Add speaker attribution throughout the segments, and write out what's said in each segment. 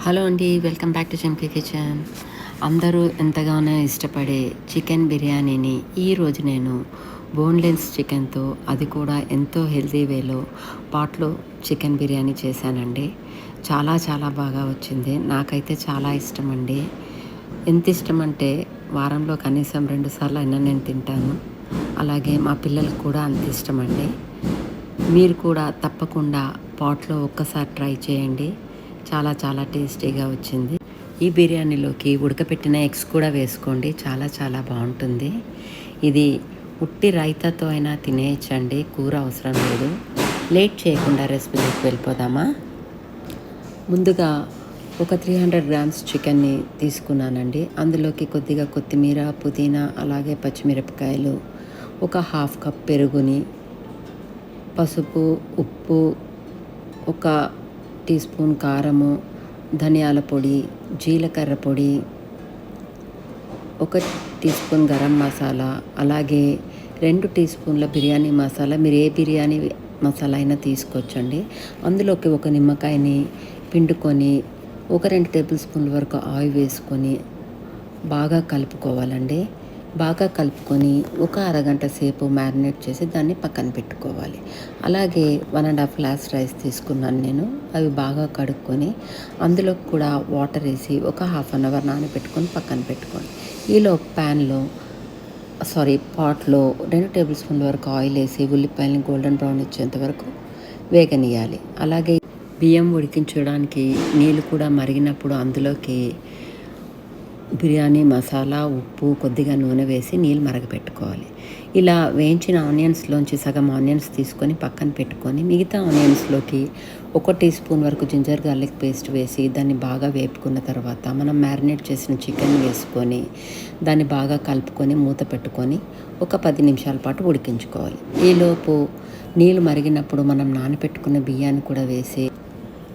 Speaker 1: Hello అండి, welcome back to చెంకి kitchen. అందరూ ఎంతగానో ఇష్టపడే చికెన్ బిర్యానీని ఈరోజు నేను బోన్లెస్ చికెన్తో, అది కూడా ఎంతో హెల్తీ వేలో పాట్లో చికెన్ బిర్యానీ చేశానండి. చాలా చాలా బాగా వచ్చింది. నాకైతే చాలా ఇష్టం అండి. ఎంత ఇష్టం అంటే వారంలో కనీసం 2 సార్లు అయినా నేను తింటాను. అలాగే మా పిల్లలకు కూడా అంత ఇష్టం అండి. మీరు కూడా తప్పకుండా పాట్లో ఒక్కసారి ట్రై చేయండి. చాలా చాలా టేస్టీగా వచ్చింది. ఈ బిర్యానీలోకి ఉడకపెట్టిన ఎగ్స్ కూడా వేసుకోండి, చాలా చాలా బాగుంటుంది. ఇది ఉట్టి రైతాతో అయినా తినేయచ్చండి, కూర అవసరం లేదు. లేట్ చేయకుండా రెసిపీలోకి వెళ్ళిపోదామా. ముందుగా ఒక 300 గ్రామ్స్ చికెన్ని తీసుకున్నానండి. అందులోకి కొద్దిగా కొత్తిమీర, పుదీనా, అలాగే పచ్చిమిరపకాయలు, ఒక హాఫ్ కప్ పెరుగుని, పసుపు, ఉప్పు, ఒక టీ స్పూన్ కారము, ధనియాల పొడి, జీలకర్ర పొడి, ఒక టీ స్పూన్ గరం మసాలా, అలాగే 2 టీ స్పూన్ల బిర్యానీ మసాలా. మీరు ఏ బిర్యానీ మసాలా అయినా తీసుకోవచ్చండి. అందులోకి ఒక నిమ్మకాయని పిండుకొని, ఒక 2 టేబుల్ స్పూన్ల వరకు ఆయిల్ వేసుకొని బాగా కలుపుకోవాలండి. బాగా కలుపుకొని ఒక అరగంట సేపు మ్యారినేట్ చేసి దాన్ని పక్కన పెట్టుకోవాలి. అలాగే 1.5 గ్లాస్ రైస్ తీసుకున్నాను నేను. అవి బాగా కడుక్కొని అందులో కూడా వాటర్ వేసి ఒక హాఫ్ అన్ అవర్ నానబెట్టుకొని పక్కన పెట్టుకోండి. ఈలో పాట్లో 2 టేబుల్ స్పూన్ల వరకు ఆయిల్ వేసి ఉల్లిపాయలని గోల్డెన్ బ్రౌన్ ఇచ్చేంత వరకు వేగనీయాలి. అలాగే బియ్యం ఉడికించడానికి నీళ్ళు కూడా మరిగినప్పుడు అందులోకి బిర్యానీ మసాలా, ఉప్పు, కొద్దిగా నూనె వేసి నీళ్ళు మరగపెట్టుకోవాలి. ఇలా వేయించిన ఆనియన్స్లోంచి సగం ఆనియన్స్ తీసుకొని పక్కన పెట్టుకొని, మిగతా ఆనియన్స్లోకి 1 టీ స్పూన్ వరకు జింజర్ గార్లిక్ పేస్ట్ వేసి దాన్ని బాగా వేపుకున్న తర్వాత మనం మ్యారినేట్ చేసిన చికెన్ వేసుకొని దాన్ని బాగా కలుపుకొని మూత పెట్టుకొని ఒక 10 నిమిషాల పాటు ఉడికించుకోవాలి. ఈలోపు నీళ్ళు మరిగినప్పుడు మనం నానబెట్టుకున్న బియ్యాన్ని కూడా వేసి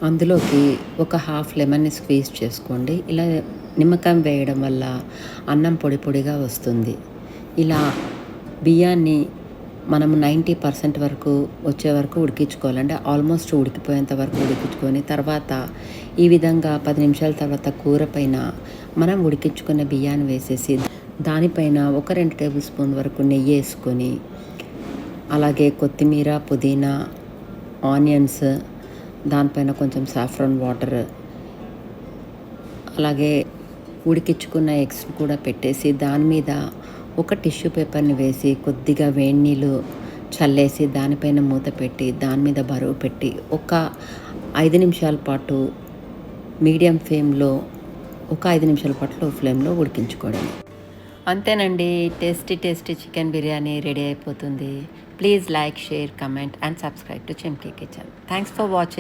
Speaker 1: అందులోకి ఒక హాఫ్ లెమన్ని స్క్వీజ్ చేసుకోండి. ఇలా నిమ్మకాయ వేయడం వల్ల అన్నం పొడి పొడిగా వస్తుంది. ఇలా బియ్యాన్ని మనం 90% వరకు వచ్చే వరకు ఉడికించుకోవాలండి. ఆల్మోస్ట్ ఉడికిపోయేంత వరకు ఉడికించుకొని తర్వాత ఈ విధంగా 10 నిమిషాల తర్వాత కూర పైన మనం ఉడికించుకున్న బియ్యాన్ని వేసేసి దానిపైన ఒక 2 టేబుల్ స్పూన్ వరకు నెయ్యి వేసుకొని, అలాగే కొత్తిమీర, పుదీనా, ఆనియన్స్, దానిపైన కొంచెం సాఫ్రాన్ వాటర్, అలాగే ఉడికించుకున్న ఎగ్స్ కూడా పెట్టేసి దాని మీద ఒక టిష్యూ పేపర్ని వేసి కొద్దిగా వేడి నీళ్ళు చల్లేసి దానిపైన మూత పెట్టి దాని మీద బరువు పెట్టి ఒక 5 నిమిషాల పాటు మీడియం ఫ్లేమ్లో, ఒక 5 నిమిషాల పాటు లో ఫ్లేమ్లో ఉడికించుకోవడం. అంతేనండి, tasty tasty chicken biryani ready అయిపోతుంది. Please like, share, comment and subscribe to చెంకి కిచెన్. Thanks for watching.